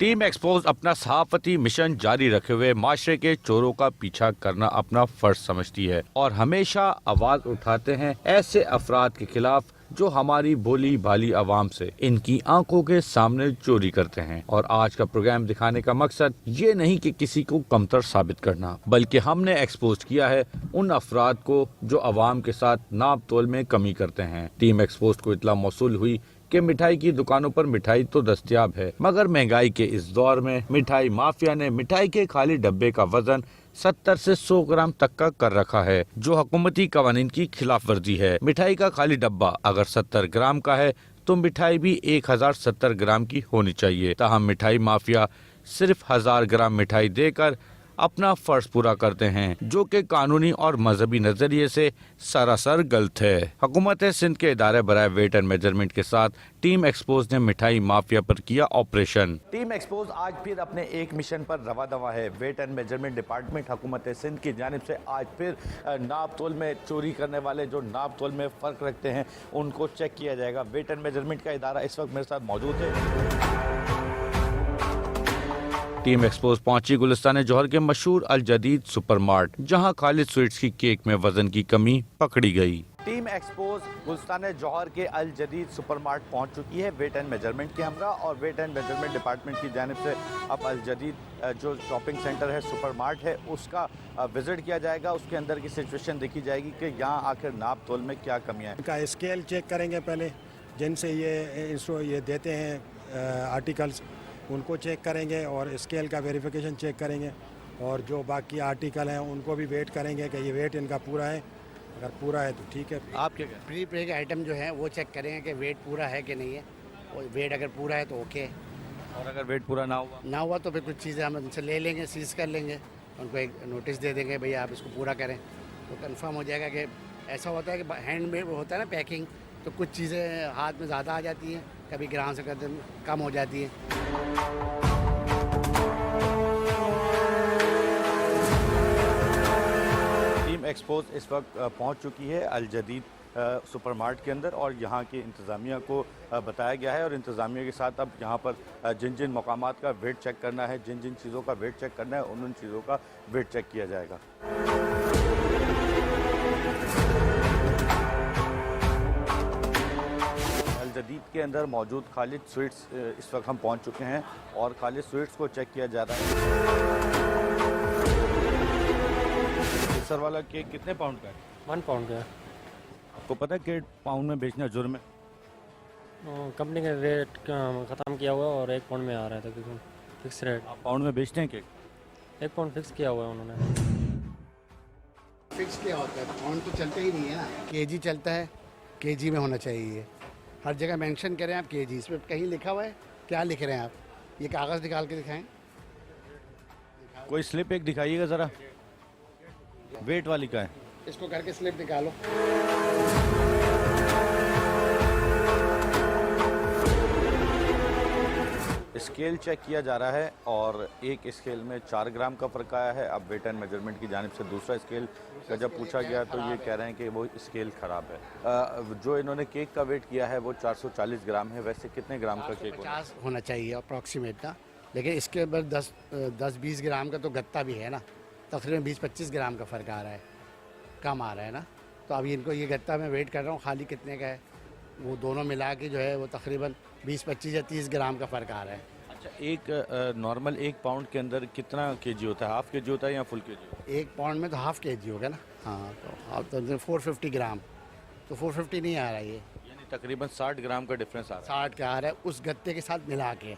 Team expose अपना सहाफती mission जारी रखे हुए माशरे के चोरों का पीछा करना अपना फर्ज समझती है और हमेशा आवाज उठाते हैं ऐसे अफराद के खिलाफ जो हमारी भोली भाली आवाम से इनकी आंखों के सामने चोरी करते हैं। और आज का प्रोग्राम दिखाने का मकसद ये नहीं कि किसी को कमतर साबित करना, बल्कि हमने एक्सपोज किया है उन अफराद को जो आवाम के साथ नाप तोल में कमी करते हैं। टीम एक्सपोज को इतला मौसूल हुई कि मिठाई की दुकानों पर मिठाई तो दस्तयाब है, मगर महंगाई के इस दौर में मिठाई माफिया ने मिठाई के खाली डब्बे का वजन 70 से 100 ग्राम तक का कर रखा है, जो हुकूमती कवानीन की खिलाफ वर्जी है। मिठाई का खाली डब्बा अगर 70 ग्राम का है तो मिठाई भी 1070 ग्राम की होनी चाहिए। ताहम मिठाई माफिया सिर्फ 1000 ग्राम मिठाई देकर अपना फर्ज पूरा करते हैं, जो कि कानूनी और मजहबी नजरिए से सरासर गलत है। हुकूमत सिंध के इदारे बराए वेट एंड मेजरमेंट के साथ टीम एक्सपोज ने मिठाई माफिया पर किया ऑपरेशन। टीम एक्सपोज आज फिर अपने एक मिशन पर रवा दवा है। वेट एंड मेजरमेंट डिपार्टमेंट हुकूमत सिंध की जानिब से आज फिर नाप तोल में चोरी करने वाले जो नाप तोल में फ़र्क रखते हैं उनको चेक किया जाएगा। वेट एंड मेजरमेंट का इदारा इस वक्त मेरे साथ मौजूद है। टीम एक्सपोज पहुंची गुलिस्तान जौहर के मशहूर अल जदीद सुपरमार्ट, जहां खालिद स्वीट्स की केक में वजन की कमी पकड़ी गई। टीम एक्सपोज गुलिस्तान जौहर के अल जदीद सुपरमार्ट पहुंच चुकी है वेट एंड मेजरमेंट के हमरा, और वेट एंड मेजरमेंट डिपार्टमेंट की जानिब से अब अल जदीद जो शॉपिंग सेंटर है, सुपरमार्ट है, उसका विजिट किया जाएगा। उसके अंदर की सिचुएशन देखी जाएगी कि यहाँ आखिर नाप तोल में क्या कमियाँ हैं। का स्केल चेक करेंगे पहले, जिनसे ये देते हैं आर्टिकल्स उनको चेक करेंगे और स्केल का वेरिफिकेशन चेक करेंगे, और जो बाकी आर्टिकल हैं उनको भी वेट करेंगे कि ये वेट इनका पूरा है। अगर पूरा है तो ठीक है। आप क्या कहें? प्री पेक आइटम जो है वो चेक करेंगे कि वेट पूरा है कि नहीं है, और वेट अगर पूरा है तो ओके है, और अगर वेट पूरा ना हुआ तो फिर कुछ चीज़ें हम उनसे ले लेंगे, सीज कर लेंगे, उनको एक नोटिस दे देंगे भैया आप इसको पूरा करें, तो कंफर्म हो जाएगा। कि ऐसा होता है कि हैंडमेड होता है ना पैकिंग, तो कुछ चीज़ें हाथ में ज़्यादा आ जाती हैं, कभी ग्राम से कम हो जाती हैं। टीम एक्सपोज इस वक्त पहुंच चुकी है अल जदीद सुपरमार्ट के अंदर, और यहाँ की इंतज़ामिया को बताया गया है, और इंतज़ामिया के साथ अब यहाँ पर जिन जिन मकामात का वेट चेक करना है, जिन जिन चीज़ों का वेट चेक करना है, उन चीज़ों का वेट चेक किया जाएगा। जदीद के अंदर मौजूद खालिद स्वीट्स इस वक्त हम पहुंच चुके हैं, और खालिद स्वीट्स को चेक किया जा रहा है। सर वाला केक कितने पाउंड का है? 1 पाउंड का है। आपको पता है कि पाउंड में बेचना जुर्म है? कंपनी का रेट ख़त्म किया हुआ है और 1 पाउंड में आ रहा है तकरीबन फिक्स रेट। आप पाउंड में बेचते हैं केक? 1 पाउंड फिक्स किया हुआ है उन्होंने। फिक्स क्या होता है, पाउंड तो चलते ही नहीं है ना, केजी चलता है, केजी में होना चाहिए। हर जगह मेंशन करें आप केजी, इसमें कहीं लिखा हुआ है? क्या लिख रहे हैं आप? ये कागज़ निकाल के दिखाएं। कोई स्लिप एक दिखाइएगा ज़रा, वेट वाली का है। इसको करके स्लिप निकालो। स्केल चेक किया जा रहा है, और एक स्केल में 4 ग्राम का फ़र्क आया है। अब वेट एंड मेजरमेंट की जानिब से दूसरा स्केल का जब पूछा गया तो ये कह रहे हैं कि वो स्केल ख़राब है। जो इन्होंने केक का वेट किया है वो 440 ग्राम है। वैसे कितने ग्राम का केक 50 होना चाहिए अप्रॉक्सीमेट ना, लेकिन इसके ऊपर 10-20 ग्राम का तो गत्ता भी है ना, तकरीबन 20-25 ग्राम का फ़र्क आ रहा है, कम आ रहा है ना। तो अभी इनको ये गत्ता मैं वेट कर रहा हूँ खाली कितने का है, वो दोनों मिला के जो है वो तकरीबन 20-25 या 30 ग्राम का फ़र्क आ रहा है। अच्छा, एक नॉर्मल 1 पाउंड के अंदर कितना केजी होता है? हाफ केजी होता है या फुल केजी? 1 पाउंड में तो हाफ केजी होगा ना। हाँ, तो आप तो 450 ग्राम, तो 450 नहीं आ रहा है ये, यानी तकरीबन 60 ग्राम का डिफरेंस आ रहा 60 का आ रहा है उस गत्ते के साथ मिला के।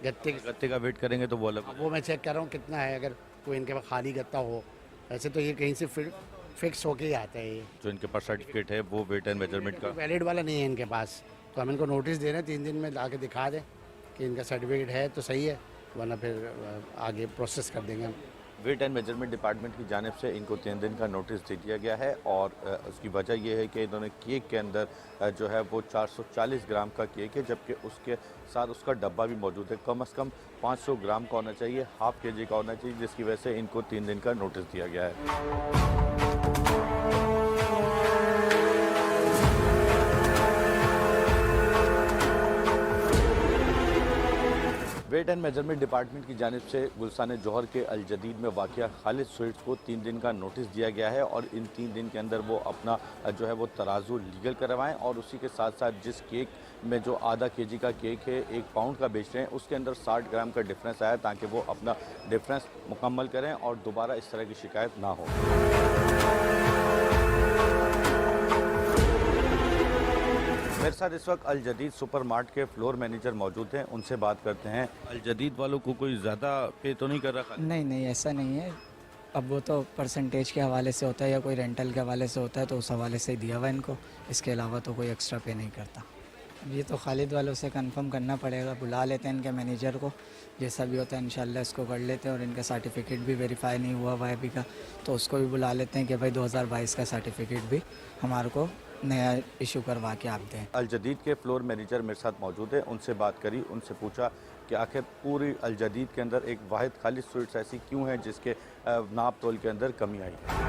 गत्ते का वेट करेंगे तो वो अलग। वो मैं चेक कर रहा हूँ कितना है, अगर कोई इनके पास खाली गत्ता हो। वैसे तो ये कहीं से फिक्स होके ही आता है। ये जो इनके पास सर्टिफिकेट है वो वेट एंड मेजरमेंट का वैलिड वाला नहीं है इनके पास, तो हम इनको नोटिस दे रहे हैं 3 दिन में ला के दिखा दें कि इनका सर्टिफिकेट है तो सही है, वरना फिर आगे प्रोसेस कर देंगे हम। वेट एंड मेजरमेंट डिपार्टमेंट की जानिब से इनको 3 दिन का नोटिस दे दिया गया है, और उसकी वजह यह है कि इन्होंने केक के अंदर जो है वो 440 ग्राम का केक है, जबकि उसके साथ उसका डब्बा भी मौजूद है। कम से कम 500 ग्राम का होना चाहिए, हाफ केजी का होना चाहिए, जिसकी वजह से इनको 3 दिन का नोटिस दिया गया है। वेट एंड मेजरमेंट डिपार्टमेंट की जानिब से गुलस्तान जौहर के अल जदीद में वाक़या खालिद स्वीट्स को 3 दिन का नोटिस दिया गया है और इन 3 दिन के अंदर वो अपना जो है वो तराजू लीगल करवाएं और उसी के साथ साथ जिस केक में जो आधा केजी का केक है 1 पाउंड का बेच रहे हैं उसके अंदर 60 ग्राम का डिफरेंस आया ताकि वो अपना डिफरेंस मुकम्मल करें और दोबारा इस तरह की शिकायत ना हो। मेरे साथ इस वक्त अल जदीद सुपर मार्ट के फ्लोर मैनेजर मौजूद हैं, उनसे बात करते हैं। अल जदीद वालों को कोई ज़्यादा पे तो नहीं कर रहा? नहीं ऐसा नहीं है। अब वो तो परसेंटेज के हवाले से होता है या कोई रेंटल के हवाले से होता है तो उस हवाले से ही दिया हुआ इनको, इसके अलावा तो कोई एक्स्ट्रा पे नहीं करता। ये तो खालिद वालों से कंफर्म करना पड़ेगा, बुला लेते हैं इनके मैनेजर को, जैसा भी होता है इंशाल्लाह इसको कर लेते हैं और इनका सर्टिफिकेट भी वेरीफाई नहीं हुआ हुआ है अभी का, तो उसको भी बुला लेते हैं कि भाई 2022 का सर्टिफिकेट भी हमारे को नया इशू करवा के आप दें। अल जदीद के फ्लोर मैनेजर मेरे साथ मौजूद है, उनसे बात करी, उनसे पूछा कि आखिर पूरी अल जदीद के अंदर एक वाहिद खालिद स्वीट्स ऐसी क्यों है जिसके नाप तोल के अंदर कमी आई है।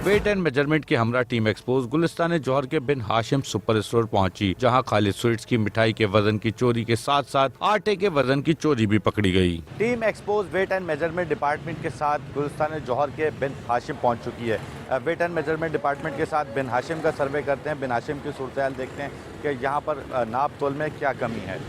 वेट एंड मेजरमेंट की हमरा टीम एक्सपोज गुलिस्तान जौहर के बिन हाशिम सुपर स्टोर पहुंची, जहां खालिद स्वीट्स की मिठाई के वजन की चोरी के साथ साथ आटे के वजन की चोरी भी पकड़ी गई। Team expose weight and measurement department के साथ गुलिस्तान जौहर के बिन हाशिम पहुंच चुकी है। वेट एंड मेजरमेंट डिपार्टमेंट के साथ बिन हाशिम का सर्वे करते हैं, बिन हाशिम की सूरत देखते हैं कि यहाँ पर नाप तोल में क्या कमी है।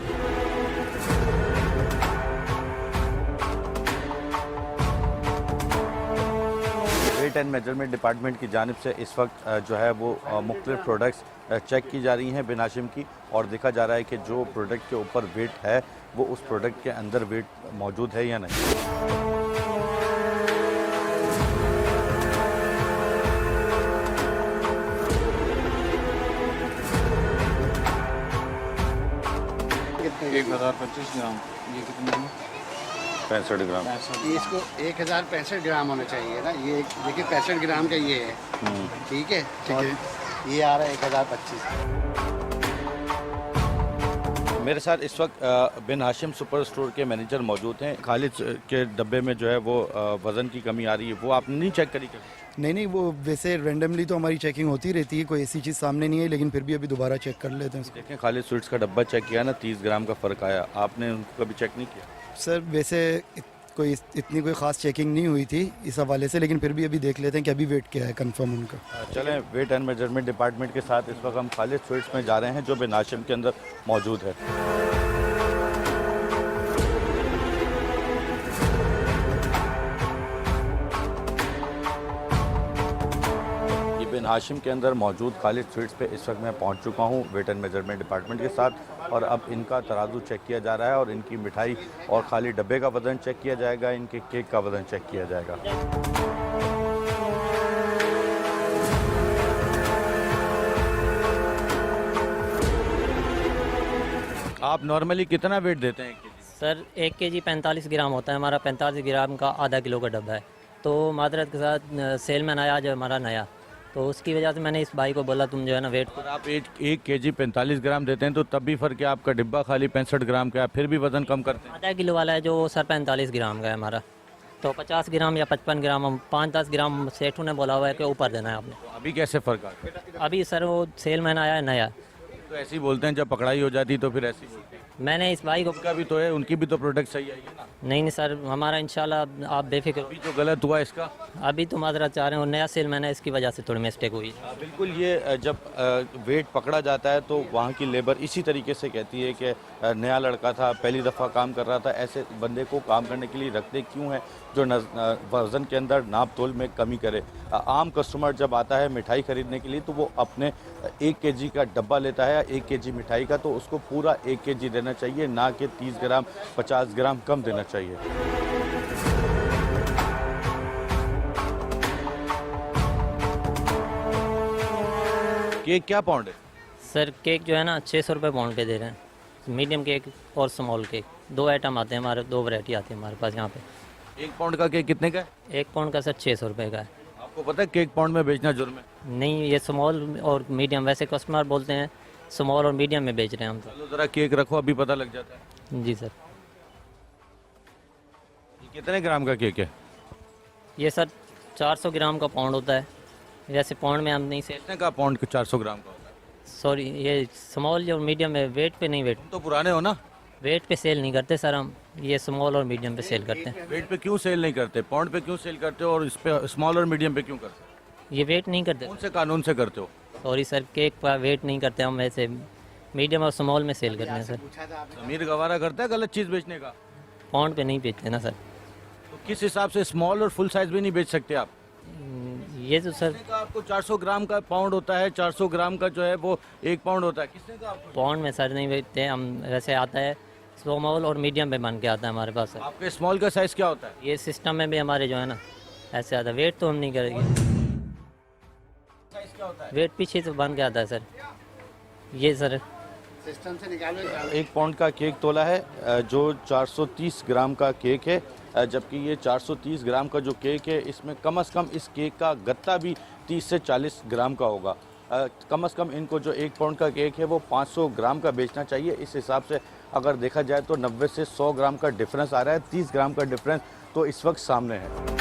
वेट एंड मेजरमेंट डिपार्टमेंट की जानिब से इस वक्त जो है वो मुख्तलिफ प्रोडक्ट्स चेक की जा रही हैं बिन हाशिम की, और देखा जा रहा है कि जो प्रोडक्ट के ऊपर वेट है वो उस प्रोडक्ट के अंदर वेट मौजूद है या नहीं। कितने 1025 ग्राम। ये कितने में? 65 ग्राम। ये इसको 1065 ग्राम होना चाहिए ना, ये देखिए 65 ग्राम का ये है, ठीक है। ये आ रहा है 1025। मेरे साथ इस वक्त बिन हाशिम सुपर स्टोर के मैनेजर मौजूद हैं। खालिद के डब्बे में जो है वो वज़न की कमी आ रही है, वो आपने नहीं चेक करी? नहीं, वो वैसे रेंडमली तो हमारी चेकिंग होती रहती है, कोई ऐसी चीज़ सामने नहीं है, लेकिन फिर भी अभी दोबारा चेक कर लेते हैं। देखें खालिद स्वीट्स का डब्बा चेक किया ना, 30 ग्राम का फ़र्क आया, आपने उनको कभी चेक नहीं किया? सर वैसे कोई इतनी कोई ख़ास चेकिंग नहीं हुई थी इस हवाले से, लेकिन फिर भी अभी देख लेते हैं कि अभी वेट क्या है कंफर्म उनका। चलें, वेट एंड मेजरमेंट डिपार्टमेंट के साथ इस वक्त हम खालिद स्वीट्स में जा रहे हैं जो बिन हाशिम के अंदर मौजूद है। बिन हाशिम के अंदर मौजूद खालिद स्वीट्स पे इस वक्त मैं पहुंच चुका हूं वेट एंड मेजरमेंट डिपार्टमेंट के साथ, और अब इनका तराजू चेक किया जा रहा है और इनकी मिठाई और खाली डब्बे का वज़न चेक किया जाएगा, इनके केक का वज़न चेक किया जाएगा। आप नॉर्मली कितना वेट देते हैं? सर 1 केजी 45 ग्राम होता है हमारा, 45 ग्राम का आधा किलो का डब्बा है। तो मादरत के साथ सेलमैन आया जो हमारा नया, तो उसकी वजह से मैंने इस भाई को बोला तुम जो है ना वेट। अगर आप 1 केजी 45 ग्राम देते हैं तो तब भी फ़र्क है, आपका डिब्बा खाली 65 ग्राम का है, फिर भी वज़न कम करते हैं। आधा किलो वाला है जो सर 45 ग्राम का है हमारा, तो 50 ग्राम या 55 ग्राम, हम 5-10 ग्राम सेठू ने बोला हुआ है कि ऊपर देना है आपने। तो अभी कैसे फ़र्क आ गया? अभी सर वो सेलमैन आया है नया, तो ऐसे ही बोलते हैं, जब पकड़ाई हो जाती तो फिर ऐसे ही बोलते हैं। मैंने इस भाई को। उनका भी तो है, उनकी भी तो प्रोडक्ट सही आई है ना। नहीं सर, हमारा इंशाल्लाह आप बेफिक्र। अभी जो गलत हुआ इसका, अभी तो माजरत चाह रहे हैं, नया सेल मैंने इसकी वजह से थोड़ी मिस्टेक हुई। बिल्कुल, ये जब वेट पकड़ा जाता है तो वहाँ की लेबर इसी तरीके से कहती है कि नया लड़का था, पहली दफ़ा काम कर रहा था, ऐसे बंदे को काम करने के लिए रखते क्यों हैं जो वज़न के अंदर नाप तोल में कमी करे। आम कस्टमर जब आता है मिठाई ख़रीदने के लिए तो वो अपने 1 केजी का डब्बा लेता है, 1 केजी मिठाई का, तो उसको पूरा 1 केजी देना चाहिए, ना कि 30 ग्राम 50 ग्राम कम देना चाहिए। केक क्या पाउंड है? सर केक जो है ना 600 रुपये पाउंड पे दे रहे हैं, मीडियम केक और स्मॉल केक, 2 आइटम आते हैं हमारे, 2 वैरायटी आती है हमारे पास यहाँ पे। 1 पाउंड का केक कितने का है? 1 पाउंड का सर 600 रुपये का है। आपको पता है केक पाउंड में बेचना जुर्म है? नहीं, ये स्मॉल और मीडियम, वैसे कस्टमर बोलते हैं स्मॉल और मीडियम में बेच रहे हैं हम। चलो ज़रा केक रखो, अभी पता लग जाता है। जी सर। ये कितने ग्राम का केक है? ये सर 400 ग्राम का पाउंड होता है, वैसे पाउंड में हम नहीं सेल, कितने का पाउंड 400 ग्राम का होता है? सॉरी ये स्मॉल और मीडियम है, वेट पे नहीं, तुम तो पुराने हो ना, वेट पे सेल नहीं करते सर हम, ये स्मॉल और मीडियम पे सेल करते हैं। वेट पे क्यों सेल नहीं करते, पाउंड पे क्यों सेल करते हो और इस पे स्मॉल और मीडियम पे क्यों करते हो? ये वेट नहीं करते, कौन से कानून से करते हो? सॉरी सर, केक का वेट नहीं करते हम, वैसे मीडियम और स्मॉल में सेल करते हैं सर, अमीर गवारा करता है गलत चीज़ बेचने का? पाउंड पे नहीं बेचते ना सर। तो किस हिसाब से स्मॉल और फुल साइज भी नहीं बेच सकते आप? ये तो सर किसने कहा आपको 400 ग्राम का पाउंड होता है, 400 ग्राम का जो है वो 1 पाउंड होता है? किसने कहा आपको? पाउंड में सर नहीं बेचते हम, वैसे आता है स्मॉल और मीडियम पे बन के आता है हमारे पास सर। आपके स्मॉल का साइज क्या होता है? ये सिस्टम में भी हमारे जो है ना ऐसे आता है, वेट तो हम नहीं करेंगे, साइज क्या होता है? वेट पीछे से बन के आता है सर, ये सर सिस्टम से निकालो। 1 पाउंड का केक तोला है जो 430 ग्राम का केक है, जबकि ये 430 ग्राम का जो केक है इसमें कम से कम इस केक का गत्ता भी 30 से 40 ग्राम का होगा। कम से कम इनको जो 1 पाउंड का केक है वो 500 ग्राम का बेचना चाहिए। इस हिसाब से अगर देखा जाए तो 90 से 100 ग्राम का डिफरेंस आ रहा है, 30 ग्राम का डिफरेंस तो इस वक्त सामने है।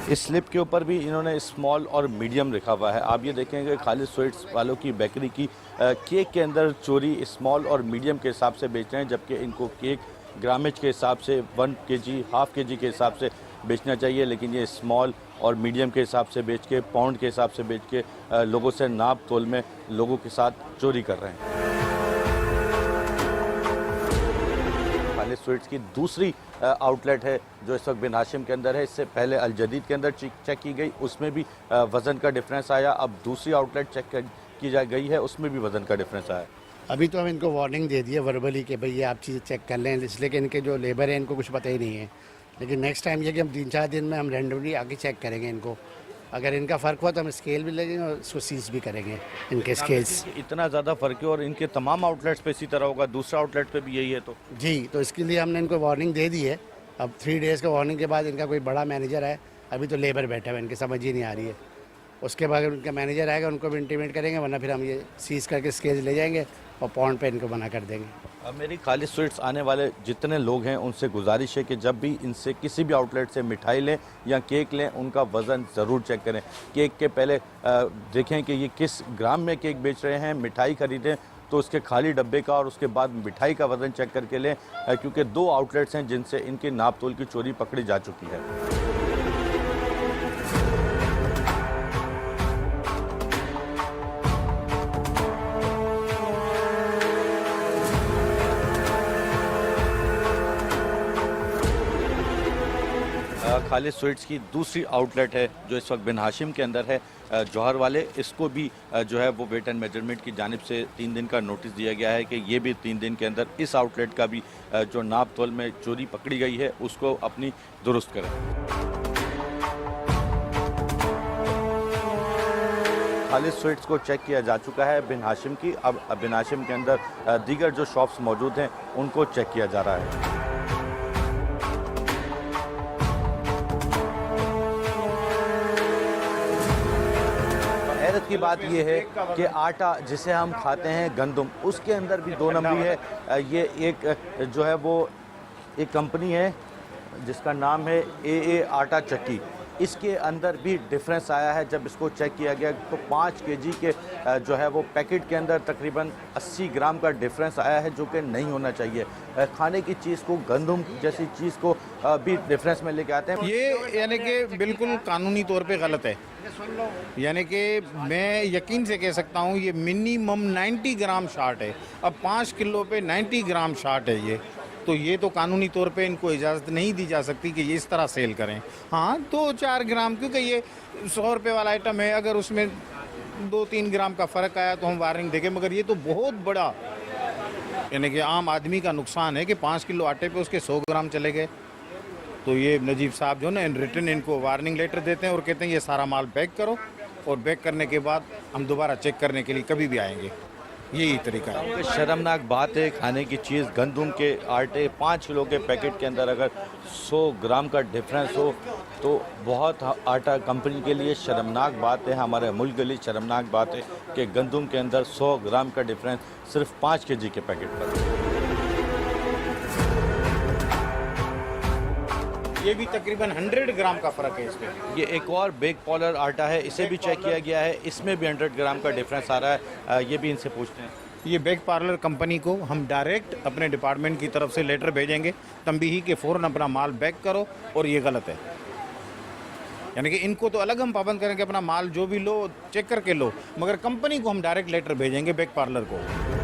इस स्लिप के ऊपर भी इन्होंने स्मॉल और मीडियम लिखा हुआ है। आप ये देखेंगे खालिद स्वीट्स वालों की बेकरी की केक के अंदर चोरी स्मॉल और मीडियम के हिसाब से बेच रहे हैं, जबकि इनको केक ग्रामेज के हिसाब से 1 केजी, हाफ केजी के हिसाब से बेचना चाहिए, लेकिन ये स्मॉल और मीडियम के हिसाब से बेच के, पाउंड के हिसाब से बेच के लोगों से नाप तोल में लोगों के साथ चोरी कर रहे हैं। खालिद स्वीट्स की दूसरी आउटलेट है जो इस वक्त बिन हाशिम के अंदर है। इससे पहले अल जदीद के अंदर चेक की गई, उसमें भी वज़न का डिफरेंस आया। अब दूसरी आउटलेट चेक की जा गई है, उसमें भी वज़न का डिफरेंस आया। अभी तो हम इनको वार्निंग दे दी है वर्बली कि भाई ये आप चीज़ें चेक कर लें, इसलिए कि इनके जो लेबर है इनको कुछ पता ही नहीं है। लेकिन नेक्स्ट टाइम ये कि हम 3-4 दिन में हम रैंडमली आके चेक करेंगे इनको, अगर इनका फ़र्क हुआ तो हम स्केल भी लेंगे और उसको सीज भी करेंगे इनके स्केल्स। इतना ज़्यादा फ़र्क है और इनके तमाम आउटलेट्स पे इसी तरह होगा, दूसरा आउटलेट पे भी यही है तो जी, तो इसके लिए हमने इनको वार्निंग दे दी है। अब 3 डेज़ का वार्निंग के बाद इनका कोई बड़ा मैनेजर है, अभी तो लेबर बैठा हुआ है, इनकी समझ ही नहीं आ रही है। उसके बाद उनका मैनेजर आएगा, उनको भी इंटीमेट करेंगे, वरना फिर हम ये सीज करके स्केल ले जाएंगे और पाउंड पे इनको मना कर देंगे। अब मेरी खालिद स्वीट्स आने वाले जितने लोग हैं उनसे गुजारिश है कि जब भी इनसे किसी भी आउटलेट से मिठाई लें या केक लें, उनका वज़न ज़रूर चेक करें। केक के पहले देखें कि ये किस ग्राम में केक बेच रहे हैं। मिठाई ख़रीदें तो उसके खाली डब्बे का और उसके बाद मिठाई का वज़न चेक करके लें, क्योंकि 2 आउटलेट्स हैं जिनसे इनकी नाप तोल की चोरी पकड़ी जा चुकी है। खालिद स्वीट्स की दूसरी आउटलेट है जो इस वक्त बिन हाशिम के अंदर है, जौहर वाले। इसको भी जो है वो वेट एंड मेजरमेंट की जानिब से 3 दिन का नोटिस दिया गया है कि ये भी 3 दिन के अंदर इस आउटलेट का भी जो नाप तोल में चोरी पकड़ी गई है उसको अपनी दुरुस्त करें। खालिद स्वीट्स को चेक किया जा चुका है बिन हाशिम की, अब बिन हाशिम के अंदर दीगर जो शॉप्स मौजूद हैं उनको चेक किया जा रहा है। हैरत की बात यह है कि आटा जिसे हम खाते हैं गंदम, उसके अंदर भी 2 नंबरी है। ये एक जो है वो एक कंपनी है जिसका नाम है AA आटा चक्की, इसके अंदर भी डिफरेंस आया है। जब इसको चेक किया गया तो 5 केजी के जो है वो पैकेट के अंदर तकरीबन 80 ग्राम का डिफरेंस आया है, जो कि नहीं होना चाहिए। खाने की चीज़ को, गंदम जैसी चीज़ को भी डिफरेंस में लेके आते हैं। ये यानी कि बिल्कुल कानूनी तौर पे गलत है, यानी कि मैं यकीन से कह सकता हूँ ये मिनिमम 90 ग्राम शार्ट है। अब 5 किलो पे 90 ग्राम शार्ट है ये, तो ये तो कानूनी तौर पे इनको इजाज़त नहीं दी जा सकती कि ये इस तरह सेल करें। हाँ 2-4 ग्राम, क्योंकि ये 100 रुपये वाला आइटम है, अगर उसमें 2-3 ग्राम का फ़र्क आया तो हम वार्निंग देंगे, मगर ये तो बहुत बड़ा यानी कि आम आदमी का नुकसान है कि 5 किलो आटे पे उसके 100 ग्राम चले गए। तो ये नजीब साहब जो ना इन रिटर्न इनको वार्निंग लेटर देते हैं और कहते हैं ये सारा माल पैक करो, और पैक करने के बाद हम दोबारा चेक करने के लिए कभी भी आएंगे। यही तरीका है। तो शर्मनाक बात है, खाने की चीज़ गंदम के आटे 5 किलो के पैकेट के अंदर अगर 100 ग्राम का डिफरेंस हो तो बहुत आटा कंपनी के लिए शर्मनाक बात है, हमारे मुल्क के लिए शर्मनाक बात है कि गंदम के अंदर 100 ग्राम का डिफरेंस सिर्फ 5 केजी के पैकेट पर। ये भी तकरीबन 100 ग्राम का फ़र्क है इसमें। ये एक और बेक पॉलर आटा है, इसे भी चेक किया गया है, इसमें भी 100 ग्राम का डिफरेंस आ रहा है। ये भी इनसे पूछते हैं। ये बेक पार्लर कंपनी को हम डायरेक्ट अपने डिपार्टमेंट की तरफ से लेटर भेजेंगे तंबीही के फ़ौरन अपना माल बैक करो, और ये गलत है। यानी कि इनको तो अलग हम पाबंद करेंगे, अपना माल जो भी लो चेक करके लो, मगर कंपनी को हम डायरेक्ट लेटर भेजेंगे बेक पार्लर को।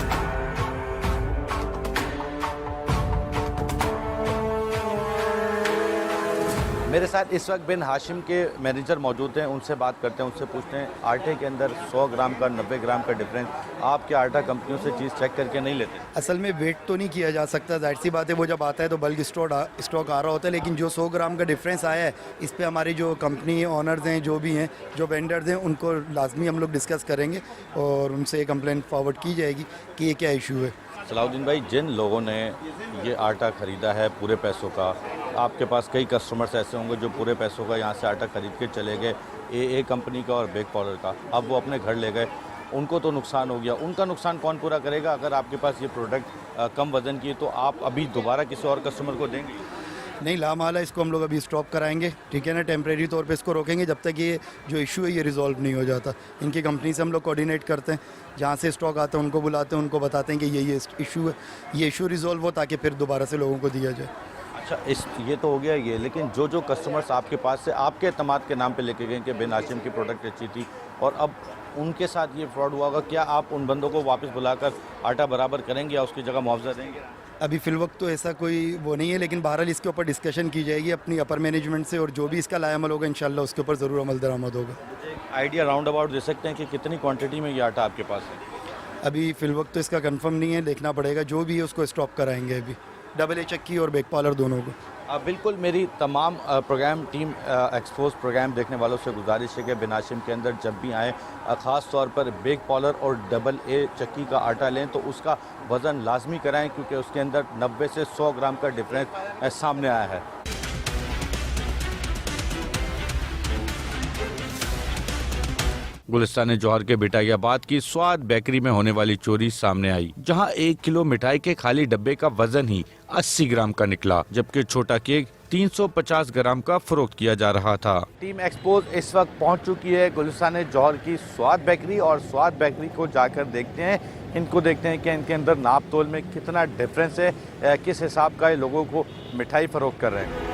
मेरे साथ इस वक्त बिन हाशिम के मैनेजर मौजूद हैं, उनसे बात करते हैं, उनसे पूछते हैं आटे के अंदर 100 ग्राम का 90 ग्राम का डिफरेंस आपके आटा कंपनियों से चीज़ चेक करके नहीं लेते? असल में वेट तो नहीं किया जा सकता, जाहिर सी बात है, वो जब आता है तो बल्क स्टॉक आ रहा होता है, लेकिन जो 100 ग्राम का डिफरेंस आया है इस पर हमारी जो कंपनी ऑनर्स हैं, जो भी हैं, जो वेंडर्स हैं, उनको लाजमी हम लोग डिस्कस करेंगे और उनसे ये कंप्लेंट फॉरवर्ड की जाएगी कि ये क्या इशू है। सलाउद्दीन भाई, जिन लोगों ने ये आटा ख़रीदा है पूरे पैसों का, आपके पास कई कस्टमर्स ऐसे होंगे जो पूरे पैसों का यहाँ से आटा ख़रीद के चले गए ए कंपनी का और बेक पाउडर का, अब वो अपने घर ले गए, उनको तो नुकसान हो गया, उनका नुकसान कौन पूरा करेगा? अगर आपके पास ये प्रोडक्ट कम वज़न की है तो आप अभी दोबारा किसी और कस्टमर को देंगे? नहीं, लामाला इसको हम लोग अभी स्टॉप कराएंगे, ठीक है ना, टेम्परेरी तौर पे इसको रोकेंगे जब तक ये जो इशू है ये रिजॉल्व नहीं हो जाता। इनकी कंपनी से हम लोग कोऑर्डिनेट करते हैं, जहाँ से स्टॉक आता है उनको बुलाते हैं, उनको बताते हैं कि ये इशू है, ये इशू रिजॉल्व हो ताकि फिर दोबारा से लोगों को दिया जाए। अच्छा, ये तो हो गया ये, लेकिन जो कस्टमर्स आपके पास से आपके एतमाद के नाम पे लेके गए कि बिन हाशिम की प्रोडक्ट अच्छी थी और अब उनके साथ ये फ्रॉड हुआ होगा, क्या आप उन बंदों को वापस बुलाकर आटा बराबर करेंगे या उसकी जगह मुआवजा देंगे? अभी फ़िल वक्त तो ऐसा कोई वो नहीं है, लेकिन बहरहाल इसके ऊपर डिस्कशन की जाएगी अपनी अपर मैनेजमेंट से, और जो भी इसका लायामल होगा इंशाल्लाह उसके ऊपर ज़रूर अमल दरामद होगा। आइडिया राउंड अबाउट दे सकते हैं कि कितनी क्वांटिटी में ये आटा आपके पास है? अभी फ़िल वक्त तो इसका कंफर्म नहीं है, देखना पड़ेगा, जो भी है उसको स्टॉप कराएंगे अभी, डबल ए चक्की और बेक पार्लर दोनों को। बिल्कुल, मेरी तमाम प्रोग्राम टीम एक्सपोज प्रोग्राम देखने वालों से गुजारिश है कि बिन हाशिम के अंदर जब भी आएँ ख़ास तौर पर बेक पार्लर और डबल ए चक्की का आटा लें तो उसका वज़न लाजमी कराएं, क्योंकि उसके अंदर 90 से 100 ग्राम का डिफरेंस सामने आया है। गुलिस्तान जौहर के बिटायाबाद की स्वाद बेकरी में होने वाली चोरी सामने आई, जहां 1 किलो मिठाई के खाली डब्बे का वजन ही 80 ग्राम का निकला, जबकि छोटा केक 350 ग्राम का फरोख्त किया जा रहा था। टीम एक्सपोज इस वक्त पहुंच चुकी है गुलिस्तान जौहर की स्वाद बेकरी, और स्वाद बेकरी को जाकर देखते हैं, इनको देखते हैं कि इनके अंदर नाप तोल में कितना डिफरेंस है, किस हिसाब का ये लोगों को मिठाई फरोख्त कर रहे हैं।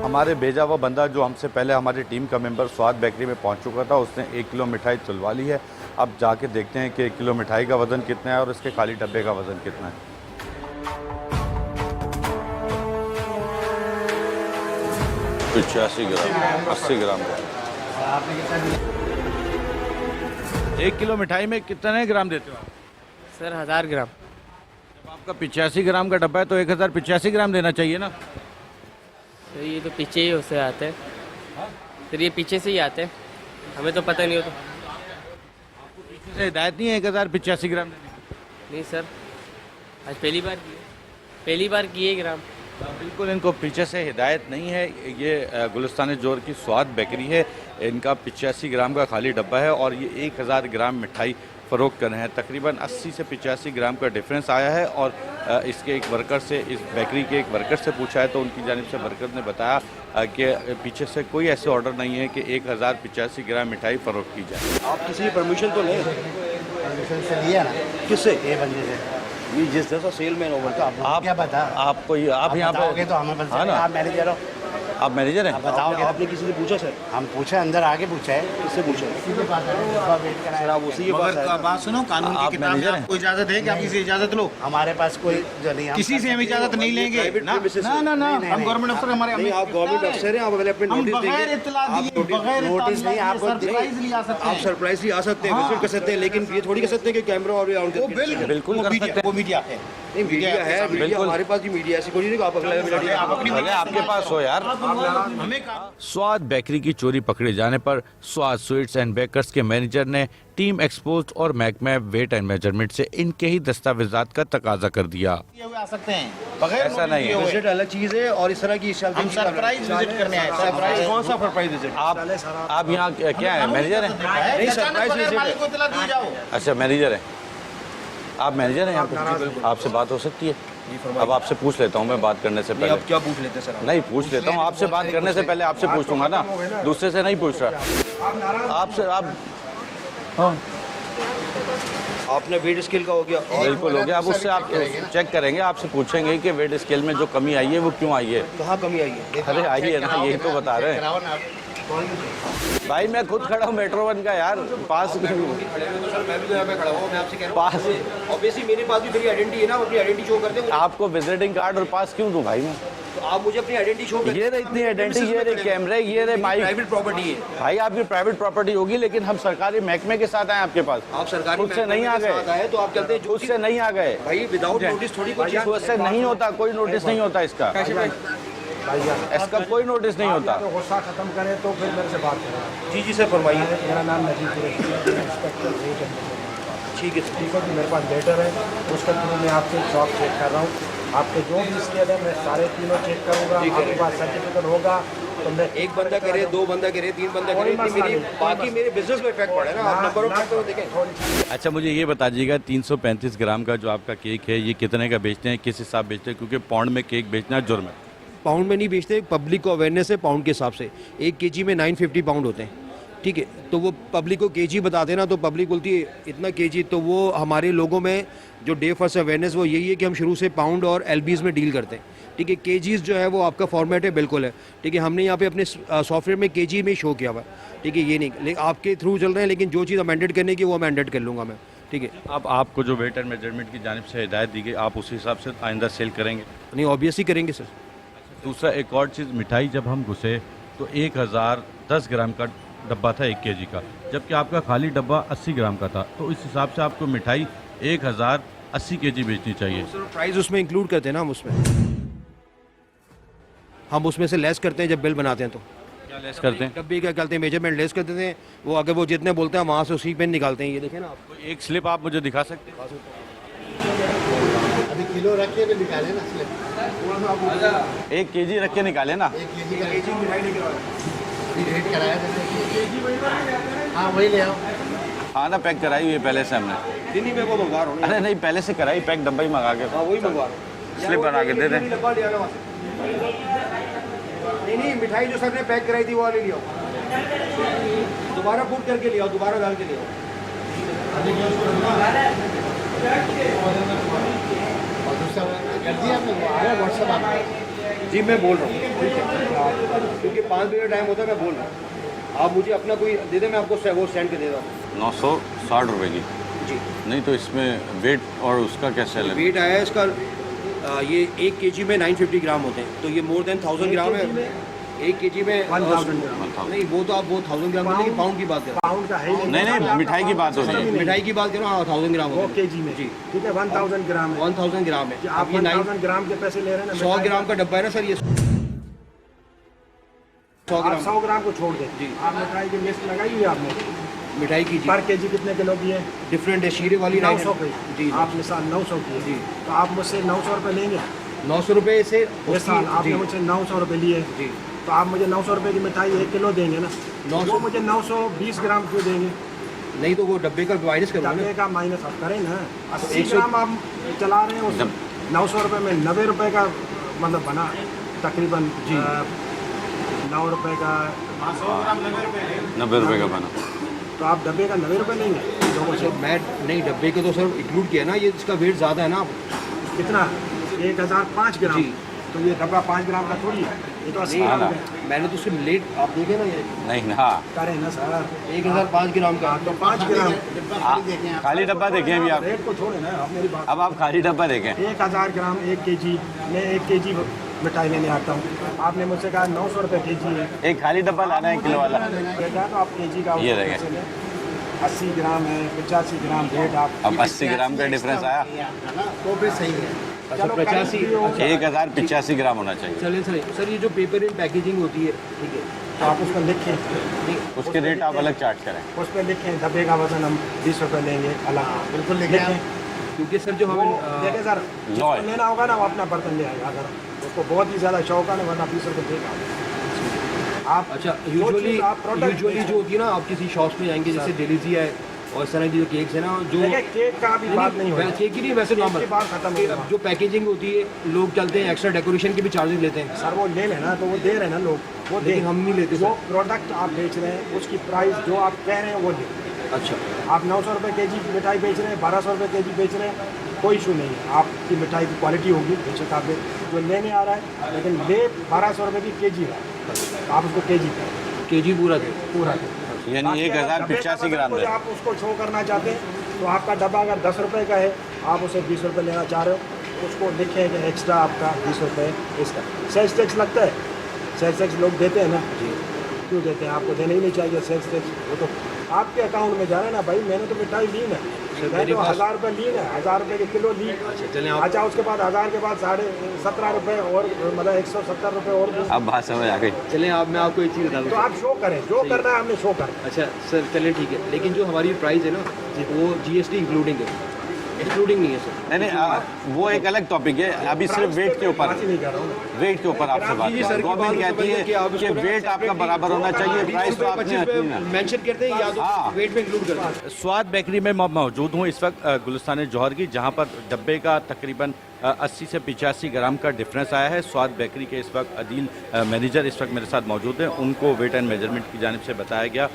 हमारे भेजा हुआ बंदा जो हमसे पहले हमारी टीम का मेंबर स्वाद बेकरी में पहुंच चुका था, उसने 1 किलो मिठाई तुलवा ली है। अब जाके देखते हैं कि 1 किलो मिठाई का वज़न कितना है और इसके खाली डब्बे का वज़न कितना है। 85 ग्राम, 80 ग्राम का। 1 किलो मिठाई में कितने ग्राम देते हो आप? सर 1000 ग्राम। जब आपका 85 ग्राम का डब्बा है तो 1085 ग्राम देना चाहिए ना? तो ये तो पीछे ही उससे आते हैं, फिर ये पीछे से ही आते हैं, हमें तो पता नहीं होता। आपको पीछे से हिदायत नहीं है 1085 ग्राम देने की? नहीं सर, आज पहली बार किए ग्राम। बिल्कुल, इनको पीछे से हिदायत नहीं है। ये गुलिस्तान जौहर की स्वाद बेकरी है, इनका 85 ग्राम का खाली डब्बा है और ये 1000 ग्राम मिठाई फ़रोख्त कर रहे हैं। तकरीबन 80 से 85 ग्राम का डिफरेंस आया है, और इसके एक वर्कर से, इस बेकरी के एक वर्कर से पूछा है तो उनकी जानिब से वर्कर ने बताया कि पीछे से कोई ऐसे ऑर्डर नहीं है कि 1085 ग्राम मिठाई फ़रोख्त की जाए। आप किसी परमिशन तो लें? परमिशन से लिया ना, किससे? ये बंदे से। ये जिस जैसा सेलमैन होगा तो आप क्या बता, आपको आप यहाँ पे तो हमें हाँ ना? आप मैनेजर हो, आप मैनेजर हैं? बताओगे? आपने किसी से पूछा सर? हम पूछे, अंदर आके पूछा है, किससे पूछा? किसी के पास आए, डब्बा वेट सर कराया। आप उसी के पास आए। बात सुनो, कानून की किताब में आपको इजाज़त है कि आप किसी इजाज़त लो? हमारे पास कोई जो नहीं, किसी से हम इजाज़त नहीं लेंगे प्राइवेट ना, premises ना है। ना ना, नहीं, हम नहीं। गवर्नमेंट अफसर, हमारे नहीं, आप गवर्नमेंट अफसर हैं, आप अगर अपने हम नोटिस बगैर देंगे, इत्तला आप दिए, बगैर नोटिस नहीं, आपको सरप्राइज लिया सकते आप हैं। सरप्राइज आ सकते हैं, विजिट कर सकते हैं, लेकिन ये थोड़ी कर सकते हैं कि कैमरा और बिल्कुल कर सकते हैं। वो मीडिया है, नहीं, मीडिया है, मीडिया बिल्कुल। हमारे पास भी मीडिया, ऐसी कोई नहीं कि आप अगला मीडिया भले आपके पास हो यार, स्वाद बेकरी की चोरी पकड़े जाने पर स्वाद स्वीट्स एंड बेकर्स के मैनेजर ने टीम एक्सपोज और महकमा वेट एंड मेजरमेंट से इनके ही दस्तावेजात का तकाजा कर दिया। आ सकते हैं ऐसा नहीं है, विजिट अलग चीज़ है और इस तरह की हम सरप्राइज विजिट करने आए। सरप्राइज कौन सा सरप्राइज विजिट? आप यहाँ क्या है, मैनेजर हैं? नहीं, सरप्राइज विजिट है। को इतला दी जाओ। अच्छा मैनेजर हैं आप, मैनेजर हैं यहाँ पे? आपसे बात हो सकती है? अब आपसे पूछ लेता हूँ मैं बात करने से पहले। आप क्या पूछ लेते हैं सर? नहीं पूछ लेता हूँ, आपसे बात करने से पहले आपसे पूछ लूंगा ना, दूसरे से नहीं पूछ रहा आपसे। आप आपने वेट स्केल का हो गया और बिल्कुल हो गया, अब उससे आप चेक करेंगे, आपसे पूछेंगे कि वेट स्केल में जो कमी आई है वो क्यों आई है। कहाँ कमी आई है? अरे आई है ना, यही तो बता रहे हैं भाई। मैं खुद खड़ा हूँ मेट्रो 1 का यार, पास मैं भी तो यहाँ पे खड़ा हुआ, मैं आपसे कह रहा पास हूँ ऑब्वियसली मेरे पास भी मेरी आइडेंटिटी है ना, अपनी आइडेंटिटी शो कर दे। आपको विजिटिंग कार्ड और पास क्यों दूं भाई मैं? तो आप मुझे अपनी आइडेंटिटी शो कर। ये रही इतनी आइडेंटिटी, ये रहे कैमरे, ये रहे माइक। प्राइवेट प्रॉपर्टी है भाई आपकी प्राइवेट प्रॉपर्टी होगी, लेकिन हम सरकारी महकमे के साथ आए आपके पास। आप सरकारी खुद से नहीं आ गए, तो आप चलते खुद से नहीं आ गए भाई, विदाउट नोटिस थोड़ी कुछ खुद से नहीं होता, कोई नोटिस नहीं होता इसका, इसका कोई नोटिस नहीं होता। तो गुस्सा खत्म करें तो फिर मेरे से बात करें। जी जी सर फरमाइए। मेरा नाम Najeeb Qureshi, inspector rate and ठीक है ठीक है कि मेरे पास लेटर है, उसके थ्रू मैं आपके शॉप चेक कर रहा हूँ। आपके जो भी स्केल है मैं सारे तीनों चेक करूँगा। आपके पास सर्टिफिकेट होगा तो मैं एक बंदा करे, दो बंदा करे, तीन बंदा करे, मेरी बाकी मेरे बिजनेस में इफेक्ट पड़े ना। आप नंबर ऑफ फैक्टर देखें। अच्छा मुझे ये बता दीजिएगा 335 ग्राम का जो आपका केक है ये कितने का बेचते हैं, किस हिसाब बेचते हैं? क्योंकि पाउंड में केक बेचना जुर्म है। पाउंड में नहीं बेचते, पब्लिक को अवेयरनेस है पाउंड के हिसाब से। 1 केजी में 950 पाउंड होते हैं, ठीक है। तो वो पब्लिक को केजी बताते हैं ना, तो पब्लिक बोलती है इतना केजी। तो वो हमारे लोगों में जो डे फर्स्ट अवेयरनेस वो यही है कि हम शुरू से पाउंड और एलबीज में डील करते हैं, ठीक है। केजीज जो है वो आपका फॉर्मेट है, बिल्कुल है, ठीक है। हमने यहाँ पे अपने सॉफ्टवेयर में केजी में शो किया हुआ है, ठीक है। ये नहीं, लेकिन आपके थ्रू चल रहे हैं, लेकिन जो चीज़ अमेंडेड करने की वो अमेंडेड कर लूँगा मैं, ठीक है। अब आपको जो वेट एंड मेजरमेंट की जानिब से हिदायत दी गई, आप उसी हिसाब से आइंदा सेल करेंगे? नहीं ऑब्वियसली करेंगे सर। दूसरा एक और चीज़, मिठाई जब हम घुसे तो 1010 ग्राम का डब्बा था 1 केजी का, जबकि आपका खाली डब्बा 80 ग्राम का था। तो इस हिसाब से आपको मिठाई 1080 केजी बेचनी चाहिए। सर प्राइस उसमें इंक्लूड करते हैं ना, हम उसमें से लेस करते हैं जब बिल बनाते हैं। तो क्या लेस करते हैं? डब्बे क्या करते हैं, मेजरमेंट लेस कर देते हैं। वो अगर वो जितने बोलते हैं वहाँ से उसी पे निकालते हैं। ये देखें ना आप। कोई एक स्लिप आप मुझे दिखा सकते हैं? अभी किलो रख के भी निकाले ना स्लिप। 1 केजी रख के निकाले ना। 1 केजी का केजी मिठाई लेके अभी रेट कराया जैसे। हाँ वही ले आओ। हाँ ना, पैक कराई हुई है पहले से हमने। दिल्ली में वो मंगवा रहा हूँ। अरे नहीं, पहले से कराई, पैक डब्बा ही मंगा के। हाँ वही मंगवा रहा हूँ। स्लिप बना के दे दें। नहीं मिठाई जो सर ने पैक कराई थी वो वाली लिया, दोबारा पुट करके लिया, दोबारा डाल के लिया। और दूसरा कर दिया आपने, वो आया व्हाट्सएप आपका? जी मैं बोल रहा हूँ, ठीक है, क्योंकि 5 मिनट टाइम होता है, मैं बोल रहा हूँ। आप मुझे अपना कोई दे दें, मैं आपको वो सेंड कर दे रहा हूँ। 960 रुपए की। जी नहीं तो इसमें वेट और उसका कैसे अलग? वेट आया है इसका, ये 1 केजी में 950 ग्राम होते हैं, तो ये मोर देन 1000 ग्राम है। 1 केजी में 1000 ग्राम। नहीं, वो तो आप वो 1000 ग्राम की पाउंड की बात कर रहे पाउंड का है नहीं, मिठाई की बात हो रही है। हैं। मिठाई की बात कर रहा हूँ, 1000 ग्राम वो होते हैं। केजी में जी ठीक है, 1000 ग्राम है। 1000 ग्राम है। आप अब ये 1000 ग्राम के पैसे ले रहे हैं ना। 100 ग्राम का डब्बा है ना सर, ये 100 आप ग्राम 100 ग्राम को छोड़ दें जी। आप मिठाई की लिस्ट लगाई हुई है आपने? मिठाई की पर केजी कितने किलो की है? डिफरेंट है, शीरे वाली 900 की। जी आप मिसाल 900 की है। जी। तो आप मुझसे 900 रुपये लेंगे? 900 रुपये से मिसाल आपने मुझसे 900 रुपये लिए, जी, तो आप मुझे 900 रुपये की मिठाई 1 किलो देंगे ना? 900 वो मुझे 920 ग्राम क्यों देंगे? नहीं तो वो डब्बे का माइनस करो ना। डब्बे का माइनस आप करें ना। 80 100 ग्राम आप चला रहे हैं, उस 900 रुपये में 90 रुपये का मतलब बना तकरीबन। जी 9 रुपये का 90 रुपए का बना। तो आप डब्बे का 90 रुपये लेंगे लोगों से? सर मैं नहीं, डब्बे के तो सर इंक्लूड किया ना, ये इसका वेट ज़्यादा है ना। कितना? 1005 ग्राम। जी। तो ये डब्बा 5 ग्राम का थोड़ी है, ये तो 80 ग्राम है। मैंने तो सिर्फ लेट, आप देखें ना, ये नहीं ना, करें ना सर। 1005 ग्राम का। तो 5 ग्राम खाली डब्बा देखें अभी आप। रेट को छोड़े ना, आप मेरी बात। अब आप खाली डब्बा देखें। 1000 ग्राम 1 केजी, मैं 1 केजी मिठाई लेने आता हूँ। आपने मुझसे कहा 900 रुपये केजी है। एक खाली डब्बा लाना है 1 किलो वाला। देखा तो आप केजी का ये देखें। 80 ग्राम है, 85 ग्राम रेट आप। अब 80 ग्राम का डिफरेंस आया। तो फिर सही है। अच्छा 85 1085 ग्राम होना चाहिए। चलिए सर ये जो पेपर इन पैकेजिंग होती है ठीक है तो आप उसमें लिखें, उसके रेट आप अलग चार्ज करें। उस पर लिखें डब्बे का वजन हम 20 रुपये लेंगे अलग, बिल्कुल लिखें। क्योंकि सर जो हमें देखें सर, जिसको लेना होगा ना वो अपना बर्तन ले आएगा, अगर उसको बहुत ही ज़्यादा शौक है ना, वरना 20 रुपये देगा। आप अच्छा यूजुअली जो होती है ना, आप किसी शॉप में जाएंगे जैसे डेलीजी है और इस तरह की जो केक्स है ना, जो केक का भी बात नहीं होती, केक ही नहीं वैसे नॉर्मल बात खत्म है। जो पैकेजिंग होती है लोग चलते हैं एक्स्ट्रा डेकोरेशन के भी चार्जेस लेते हैं सर वो ले लेना, तो वो दे रहे हैं ना लोग, वो दे, लेकिन हम नहीं लेते जो सर। प्रोडक्ट आप बेच रहे हैं उसकी प्राइस जो आप कह रहे हैं वो दे। अच्छा आप 900 रुपये के जी मिठाई बेच रहे हैं, 1200 रुपये के जी बेच रहे हैं, कोई इशू नहीं है। आपकी मिठाई की क्वालिटी होगी बेशक आप जो लेने आ रहा है, लेकिन ले 1200 रुपये की के जी रहा है, आप उसको के जी करें, के जी पूरा पूरा यानी 1085 ग्राम है। आप उसको शो करना चाहते हैं तो आपका डब्बा अगर 10 रुपये का है, आप उसे 20 रुपये लेना चाह रहे हो, उसको लिखें कि एक्स्ट्रा आपका 20 रुपये इसका। सेल्स टैक्स लगता है, सेल्स टैक्स लोग देते हैं ना, क्यों देते हैं? आपको देना ही नहीं चाहिए सेल्स टैक्स, वो तो आपके अकाउंट में जा रहा है ना भाई। मैंने तो मिठाई ली ना, मैंने तो 1000 रुपये ली ना, 1000 रुपये की किलो ली। अच्छा उसके बाद 1000 के बाद 17.5 रुपये और मतलब 170 रुपये और। अब बात समझ आ गई। चलें आप मैं आपको एक चीज़ बता दूँ, तो आप शो करें, जो करना है हमने शो करना। अच्छा सर चलें ठीक है, लेकिन जो हमारी प्राइस है ना वो GST इंक्लूडिंग है, एक्सक्लूडिंग नहीं है सर। नहीं वो एक अलग टॉपिक है, अभी सिर्फ वेट के ऊपर, वेट के ऊपर आपसे बात है। गवर्नमेंट कहती है कि वेट आपका बराबर होना चाहिए, प्राइस तो आपने मेंशन करते हैं या तो वेट में इंक्लूड करते हैं। स्वाद बेकरी में मैं मौजूद हूँ इस वक्त गुलिस्तान जौहर की, जहाँ पर डब्बे का तकरीबन 80 से 85 ग्राम का डिफरेंस आया है। स्वाद बेकरी के इस वक्त अदील मैनेजर इस वक्त मेरे साथ मौजूद हैं। उनको वेट एंड मेजरमेंट की जानिब से बताया गया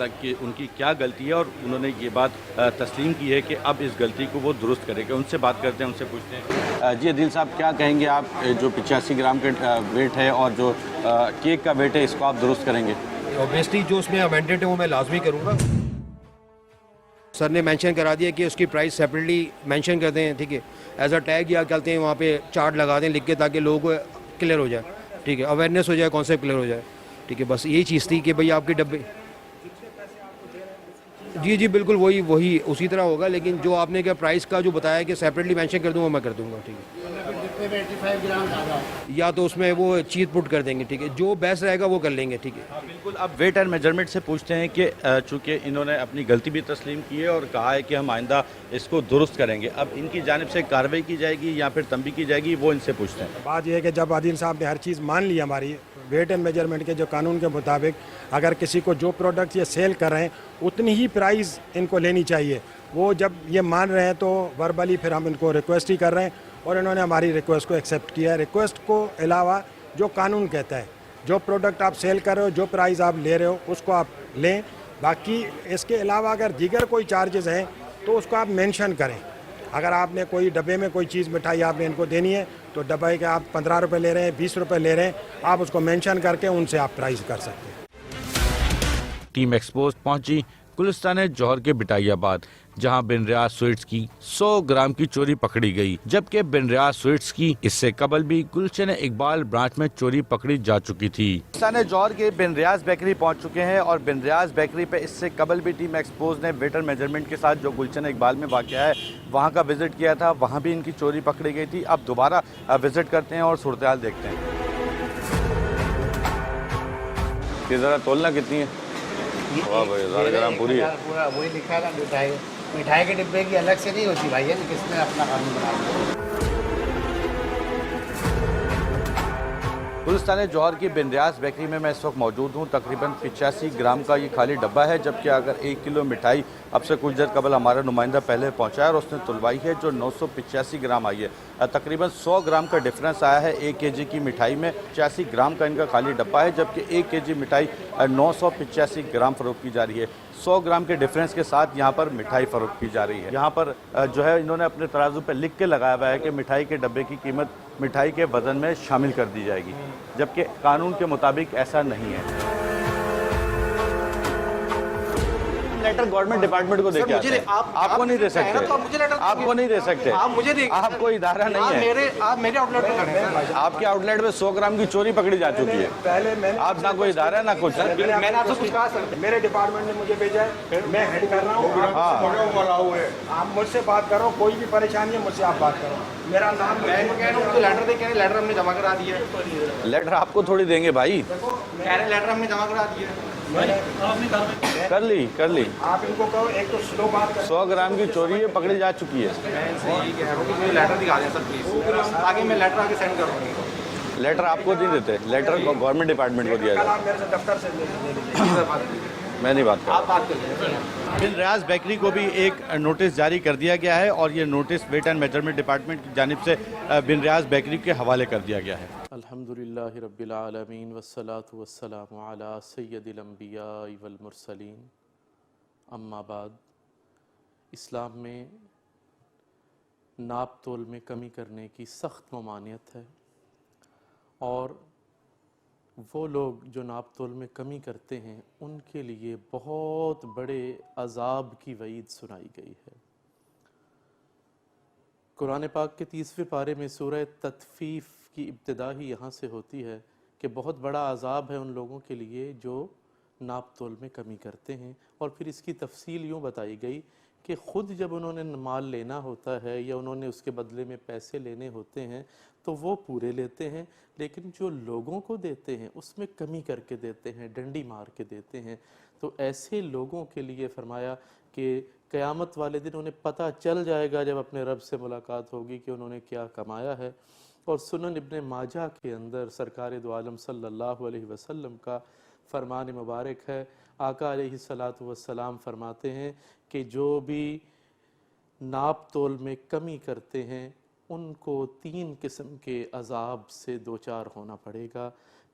कि उनकी क्या गलती है, और उन्होंने ये बात तस्लीम की है कि अब इस गलती को वो दुरुस्त करेंगे। उनसे बात करते हैं, उनसे पूछते हैं। जी अदील साहब, क्या कहेंगे आप, जो 85 ग्राम का वेट है और जो केक का वेट है, इसको आप दुरुस्त करेंगे? ऑब्वियसली जो उसमें अमेंडेड है वो मैं लाजमी करूँगा। सर ने मेंशन करा दिया कि उसकी प्राइस सेपरेटली मेंशन कर दें, ठीक है, एज अ टैग या कहते हैं वहाँ पे चार्ट लगा दें लिख के, ताकि लोगों को क्लियर हो जाए, ठीक है, अवेयरनेस हो जाए, कॉन्सेप्ट क्लियर हो जाए, ठीक है। बस यही चीज़ थी कि भाई आपके डब्बे, जी बिल्कुल वही उसी तरह होगा, लेकिन जो आपने क्या प्राइस का जो बताया कि सेपरेटली मेंशन कर दूँगा, मैं कर दूँगा, ठीक है। 85 ग्राम ज़्यादा या तो उसमें वो चीज़ पुट कर देंगे, ठीक है, जो बेस्ट रहेगा वो कर लेंगे, ठीक है। बिल्कुल। अब वेट एंड मेजरमेंट से पूछते हैं कि चूँकि इन्होंने अपनी गलती भी तस्लीम की है और कहा है कि हम आइंदा इसको दुरुस्त करेंगे, अब इनकी जानिब से कार्रवाई की जाएगी या फिर तंबी की जाएगी, वो इनसे पूछते हैं। बात यह है कि जब आदिल साहब ने हर चीज़ मान ली हमारी वेट एंड मेजरमेंट के जो कानून के मुताबिक, अगर किसी को जो प्रोडक्ट ये सेल कर रहे हैं उतनी ही प्राइस इनको लेनी चाहिए। वो जब ये मान रहे हैं तो वर्बली फिर हम इनको रिक्वेस्ट ही कर रहे हैं, और इन्होंने हमारी रिक्वेस्ट को एक्सेप्ट किया है। रिक्वेस्ट को अलावा जो कानून कहता है, जो प्रोडक्ट आप सेल कर रहे हो, जो प्राइस आप ले रहे हो, उसको आप लें। बाकी इसके अलावा अगर दीगर कोई चार्जेस हैं तो उसको आप मेंशन करें। अगर आपने कोई डब्बे में कोई चीज़ मिठाई आपने इनको देनी है तो डब्बे के आप 15 रुपये ले रहे हैं, 20 रुपये ले रहे हैं, आप उसको मेंशन करके उनसे आप प्राइस कर सकते हैं। टीम एक्सपोज पहुंची गुलिस्तान जौहर के बिटाइयाबाद, जहां बिन रियाज स्वीट्स की 100 ग्राम की चोरी पकड़ी गई, जबकि बिन रियाज स्वीट्स की इससे कबल भी गुलशन इकबाल ब्रांच में चोरी पकड़ी जा चुकी थी। गुलिस्तान जौहर के बिन रियाज बेकरी पहुंच चुके हैं, और बिन रियाज बेकरी पे इससे कबल भी टीम एक्सपोज ने वेटर मेजरमेंट के साथ जो गुलशन इकबाल में वाक़या है वहाँ का विजिट किया था, वहाँ भी इनकी चोरी पकड़ी गई थी। अब दोबारा विजिट करते हैं और सूरत हाल देखते हैं। ये ज़रा तोलना कितनी है? वाह भाई, 1000 ग्राम पूरी है। पूरा वही लिखा है ना, मिठाई के डिब्बे की अलग से नहीं होती भाई, है ना, किसने अपना कानून बना दिया। गुलिस्तान जौहर की बिन रियाज बेकरी में मैं इस वक्त मौजूद हूँ। तकरीबन 85 ग्राम का ये खाली डब्बा है, जबकि अगर 1 किलो मिठाई अब से कुछ देर कबल हमारा नुमाइंदा पहले पहुँचा है और उसने तुलवाई है जो 985 ग्राम आई है। तकरीबन 100 ग्राम का डिफरेंस आया है 1 केजी की मिठाई में। 85 ग्राम का इनका खाली डब्बा है, जबकि 1 केजी मिठाई 985 ग्राम फ़रोख्त की जा रही है। 100 ग्राम के डिफरेंस के साथ यहाँ पर मिठाई फ़रोख्त की जा रही है। यहाँ पर जो है इन्होंने अपने तराजू पर लिख के लगाया हुआ है कि मिठाई के डब्बे की कीमत मिठाई के वज़न में शामिल कर दी जाएगी, जबकि कानून के मुताबिक ऐसा नहीं है। लेटर गवर्नमेंट डिपार्टमेंट को देके आते हैं। आपको नहीं दे सकते, आपको नहीं दे सकते, आप कोई इदारा नहीं है। आप मेरे आउटलेट पे खड़े हैं। आपके आउटलेट में 100 ग्राम की चोरी पकड़ी जा चुकी है। पहले मैंने आप ना कोई इदारा है ना कुछ। मैंने आपसे कुछ कहा सर, मेरे डिपार्टमेंट ने मुझे भेजा है, मैं हेड कर रहा हूँ। आप मुझसे बात करो, कोई भी परेशानी है मुझसे आप बात करो। मेरा नाम कह रहा हूँ, लेटर दे, कह रहे लेटर हमने जमा करा दिया है। लेटर आपको थोड़ी देंगे भाई, कह रहे लेटर हमने जमा करा दिया है। कर ली। आप इनको कहो, एक तो स्लो बात करो। 100 ग्राम की चोरी है, पकड़ी जा चुकी है। लेटर दिखा दें सर प्लीज, आगे मैं लेटर आगे सेंड करूँगा। लेटर आपको नहीं देते, लेटर गवर्नमेंट डिपार्टमेंट को दिया कल जाता आप मेरे से दफ्तर से ले लीजिए। मैं नहीं बात कर आप बात कर लीजिए। बिन रियाज बेकरी को भी एक नोटिस जारी कर दिया गया है और ये notice weight and measurement department की जानिब से बिन रियाज बेकरी के हवाले कर दिया गया है। अल्हम्दुलिल्लाहि रब्बिल आलमीन वस्सलातु वस्सलामु अला सय्यदिल अंबिया वल मुरसलीन, अम्मा बाद। इस्लाम में नाप तोल में कमी करने की सख्त ममानियत है और वो लोग जो नाप तोल में कमी करते हैं उनके लिए बहुत बड़े अजाब की वईद सुनाई गई है। कुरान पाक के 30वें पारे में सूरह तत्फीफ की इब्तिदा ही यहाँ से होती है कि बहुत बड़ा अजाब है उन लोगों के लिए जो नाप तोल में कमी करते हैं। और फिर इसकी तफसील यूँ बताई गई कि ख़ुद जब उन्होंने माल लेना होता है या उन्होंने उसके बदले में पैसे लेने होते हैं तो वो पूरे लेते हैं, लेकिन जो लोगों को देते हैं उसमें कमी करके देते हैं, डंडी मार के देते हैं। तो ऐसे लोगों के लिए फरमाया कि क़यामत वाले दिन उन्हें पता चल जाएगा जब अपने रब से मुलाकात होगी कि उन्होंने क्या कमाया है। और सुनन इब्ने माजा के अंदर सरकार दो आलम सल्लल्लाहु अलैहि वसल्लम का फरमान मुबारक है। आका अलैहिस्सलातु वस्सलाम फरमाते हैं कि जो भी नाप तोल में कमी करते हैं उनको 3 किस्म के अजाब से दो चार होना पड़ेगा।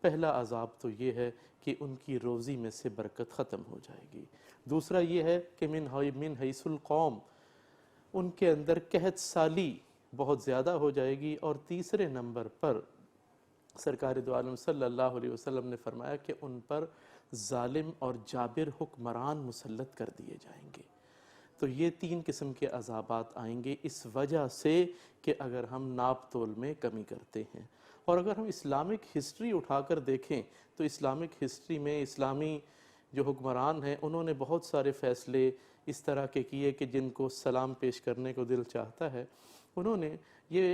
पहला अजाब तो ये है कि उनकी रोज़ी में से बरकत ख़त्म हो जाएगी। दूसरा ये है कि मिन हैसुल कौम, उनके अंदर कहत साली बहुत ज़्यादा हो जाएगी। और तीसरे नंबर पर सरकार दो आलम सल्लल्लाहु अलैहि वसल्लम ने फरमाया कि उन पर जालिम और जाबिर हुक्मरान मुसल्लत कर दिए जाएंगे। तो ये 3 किस्म के अज़ाबात आएंगे इस वजह से कि अगर हम नाप तोल में कमी करते हैं। और अगर हम इस्लामिक हिस्ट्री उठाकर देखें तो इस्लामिक हिस्ट्री में इस्लामी जो हुक्मरान हैं उन्होंने बहुत सारे फ़ैसले इस तरह के किए कि जिनको सलाम पेश करने को दिल चाहता है। उन्होंने ये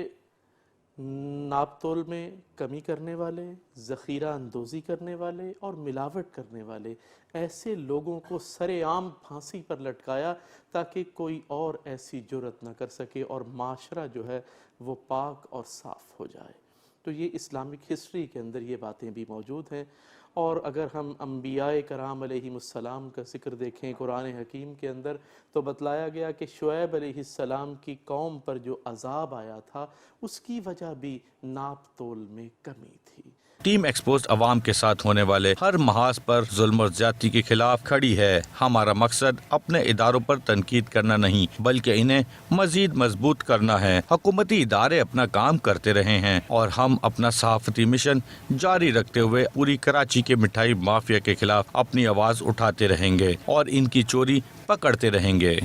नाप तोल में कमी करने वाले, ज़ख़ीरा अंदोज़ी करने वाले और मिलावट करने वाले ऐसे लोगों को सरेआम फांसी पर लटकाया ताकि कोई और ऐसी जुर्रत न कर सके और माशरा जो है वो पाक और साफ़ हो जाए। तो ये इस्लामिक हिस्ट्री के अंदर ये बातें भी मौजूद हैं। और अगर हम अंबियाए कराम अलैहिमुस्सलाम का ज़िक्र देखें कुरान हकीम के अंदर तो बतलाया गया कि शुएब अलैहिस्सलाम की कौम पर जो अजाब आया था उसकी वजह भी नाप तोल में कमी थी। टीम एक्सपोज्ड अवाम के साथ होने वाले हर महाज पर जुल्म और ज्यादती के खिलाफ खड़ी है। हमारा मकसद अपने इदारों पर तनकीद करना नहीं बल्कि इन्हें मजीद मजबूत करना है। हुकूमती इदारे अपना काम करते रहे हैं और हम अपना सहाफती मिशन जारी रखते हुए पूरी कराची के मिठाई माफिया के खिलाफ अपनी आवाज उठाते रहेंगे और इनकी चोरी पकड़ते रहेंगे।